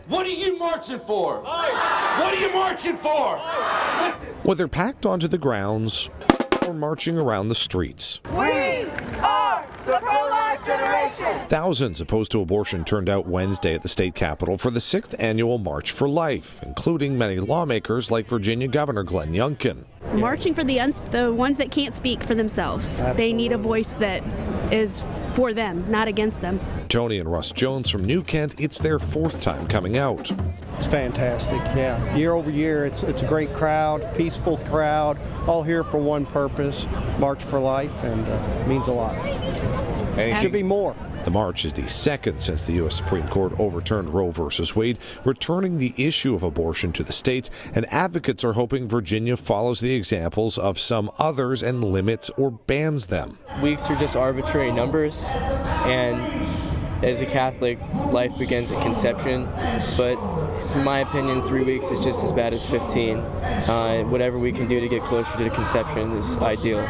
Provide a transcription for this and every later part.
What are you marching for? What are you marching for? Whether packed onto the grounds or marching around the streets. We are the pro-life generation. Thousands opposed to abortion turned out Wednesday at the state capitol for the 6th annual March for Life, including many lawmakers like Virginia Governor Youngkin. Marching for the ones that can't speak for themselves. Absolutely. They need a voice that is for them, not against them. Tony and Russ Jones from New Kent, it's their 4th time coming out. It's fantastic, yeah. Year over year, it's a great crowd, peaceful crowd, all here for one purpose, March for Life, and it means a lot. And it should be more. The march is the 2nd since the U.S. Supreme Court overturned Roe v. Wade, returning the issue of abortion to the states, and advocates are hoping Virginia follows the examples of some others and limits or bans them. Weeks are just arbitrary numbers, and as a Catholic, life begins at conception, but from my opinion, 3 weeks is just as bad as 15. Whatever we can do to get closer to conception is ideal.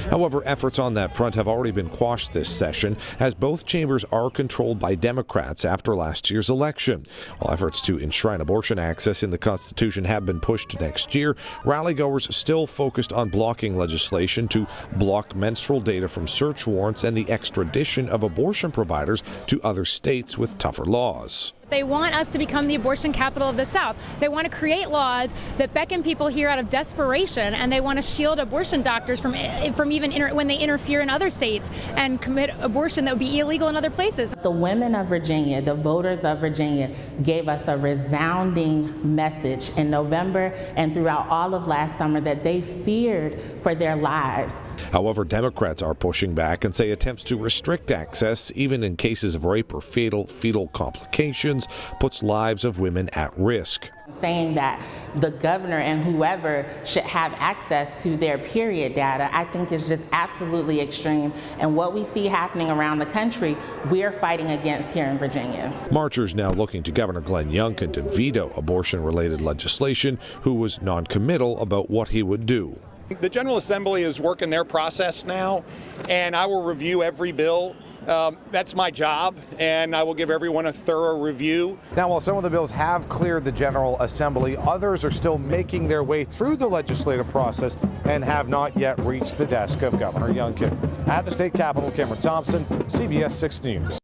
However, efforts on that front have already been quashed this session, as both chambers are controlled by Democrats after last year's election. While efforts to enshrine abortion access in the Constitution have been pushed to next year, rallygoers still focused on blocking legislation to block menstrual data from search warrants and the extradition of abortion providers to other states with tougher laws. They want us to become the abortion capital of the South. They want to create laws that beckon people here out of desperation, and they want to shield abortion doctors from even when they interfere in other states and commit abortion that would be illegal in other places. The women of Virginia, the voters of Virginia, gave us a resounding message in November and throughout all of last summer that they feared for their lives. However, Democrats are pushing back and say attempts to restrict access, even in cases of rape or fetal complications, puts lives of women at risk. Saying that the governor and whoever should have access to their period data, I think is just absolutely extreme. And what we see happening around the country, we're fighting against here in Virginia. Marchers now looking to Governor Youngkin to veto abortion-related legislation, who was non-committal about what he would do. The General Assembly is working their process now, and I will review every bill. That's my job, and I will give everyone a thorough review. Now, while some of the bills have cleared the General Assembly, others are still making their way through the legislative process and have not yet reached the desk of Governor Youngkin. At the state capitol, Cameron Thompson, CBS 6 News.